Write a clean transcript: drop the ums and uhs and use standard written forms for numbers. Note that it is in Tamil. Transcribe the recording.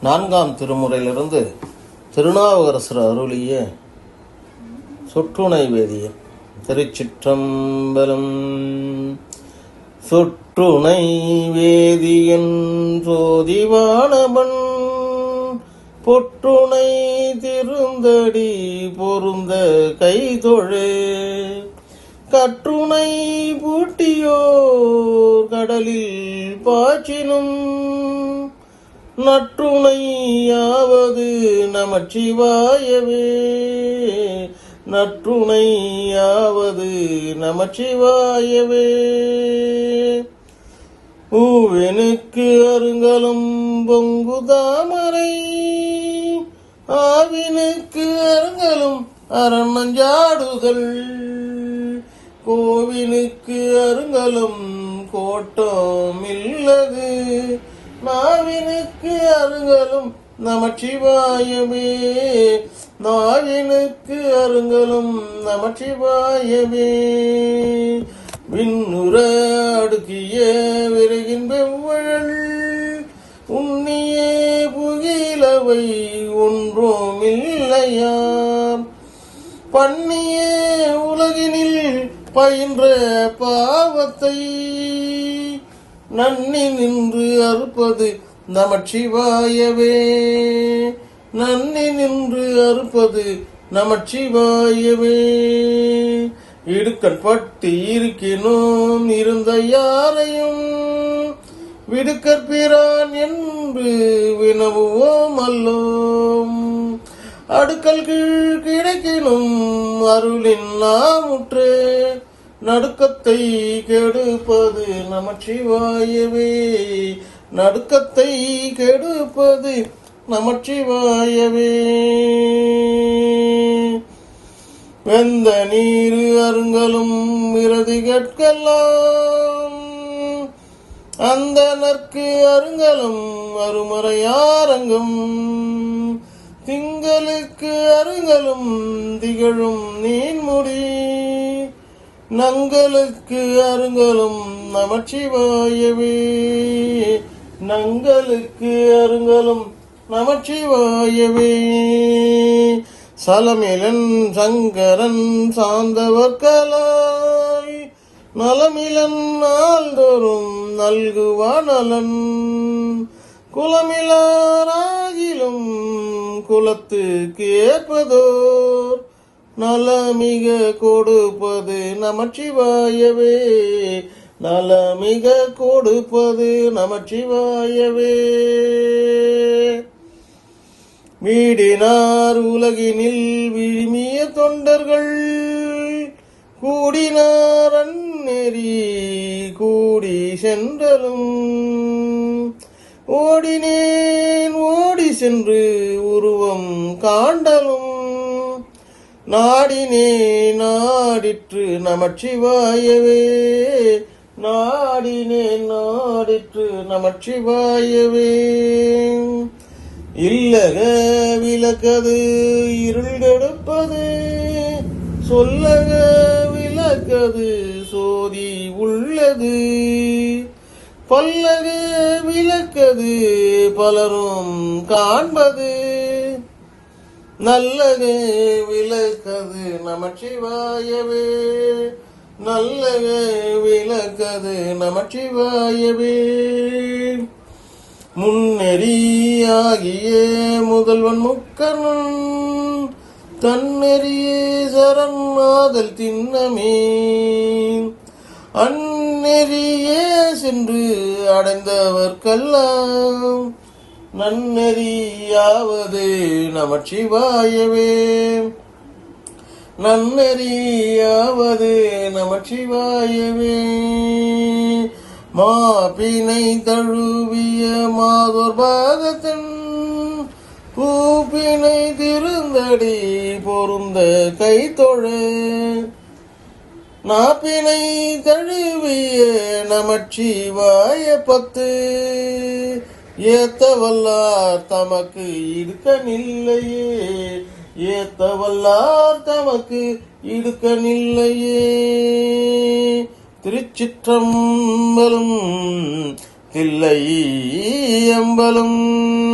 நான்காம் திருமுறையிலிருந்து திருநாவுக்கரசர் அருளிய சொற்றுணை வேதியன். திருச்சிற்றம்பலம். சொற்றுணை வேதியன் சோதிவானவன் பொற்றுணை திருந்தடி பொருந்த கைதொழு கற்றுணை பூட்டியோர் கடலில் பாய்ச்சினும் நற்றுணையாவது நமச்சிவாயவே. நற்றுணையாவது நமச்சிவாயவே. பூவெனுக்கு அருங்கலும் பொங்கு தாமரை ஆவினுக்கு அருங்கலும் அரணஞ்சாடுதல் கோவினுக்கு அருங்கலும் கோட்டம் இல்லது நாவினுக்கு அருங்கலும் நமச்சிவாயவே. நாவினுக்கு அருங்கலும் நமச்சிவாயவே. விண்ணுற அடுக்கிய விரைகின் வெவ்வழல் உன்னியே புகிலவை ஒன்றும் இல்லையாம் பண்ணியே உலகினில் பயின்ற பாவத்தை நன்னி நின்று அறுப்பது நமச்சிவாயவே. நன்னி நின்று அறுப்பது நமச்சிவாயவே. இடுக்கண் பட்டு இருக்கினோம் இருந்த யாரையும் விடுக்கற்பிரான் என்று வினவுவோம் அல்லோம். அடுக்கல் கீழ் கிடைக்கினும் அருளின் நாமுற்றே நடுக்கத்தை கெடுப்பது நமச்சிவாயவே. நடுக்கத்தை கெடுப்பது நமச்சிவாயவே. வெந்த நீரு அருங்கலும் விரதி கேட்கலாம் அந்த நற்கு அருங்கலும் அருமறையாரங்கம் திங்களுக்கு அருங்கலும் திகழும் நீன்முடி நங்களுக்கு அருங்கலும் நமச்சிவாயவே. நங்களுக்கு அருங்கலும் நமச்சிவாயவே. சலமிலன் சங்கரன் சாந்தவர்கலாய் நலமிலன் நாள்தோறும் நல்குவானலன் குலமிலாராகிலும் குலத்துக்கு ஏற்பதோர் நலமிக கொடுப்பது நமச்சிவாயவே. நலமிக கொடுப்பது நமச்சிவாயவே. வீடினார் உலகினில் விழுமிய தொண்டர்கள் கூடினார் அந்நெறி கூடி சென்றலும் ஓடினேன் ஓடி சென்று உருவம் காண்டலும் நாடினே நாடிற்று நமச்சிவாயவே. நாடினே நாடிற்று நமச்சிவாயவே. இல்லக விளக்கது இருள் கெடுப்பது சொல்லக விளக்கது சோதி உள்ளது பல்லக விளக்கது பலரும் காண்பது நல்லக விளக்கது நமச்சிவாயவே. நல்லக விளக்கது நமச்சிவாயவே. முன்னெறியாகிய முதல்வன் முக்கன் தன்னெறியே சரணாதல் திண்ணமே அந்நெறியே சென்று அடைந்தவர்க்கெல்லாம் நன்னெறியாவது நமச்சிவாயவே. நன்னெறியாவது நமச்சிவாயவே. மாப்பினை தழுவிய மாதோர் பாகத்தன் பூப்பினை திருந்தடி பொருந்த கைதொழ நாப்பினை தழுவிய நமச்சிவாய பத்து ஏத்தவல்லார் தமக்கு இடுக்கனில்லையே. ஏத்தவல்லார் தமக்கு இடுக்கனில்லையே. திருச்சிற்றம்பலம் தில்லை அம்பலம்.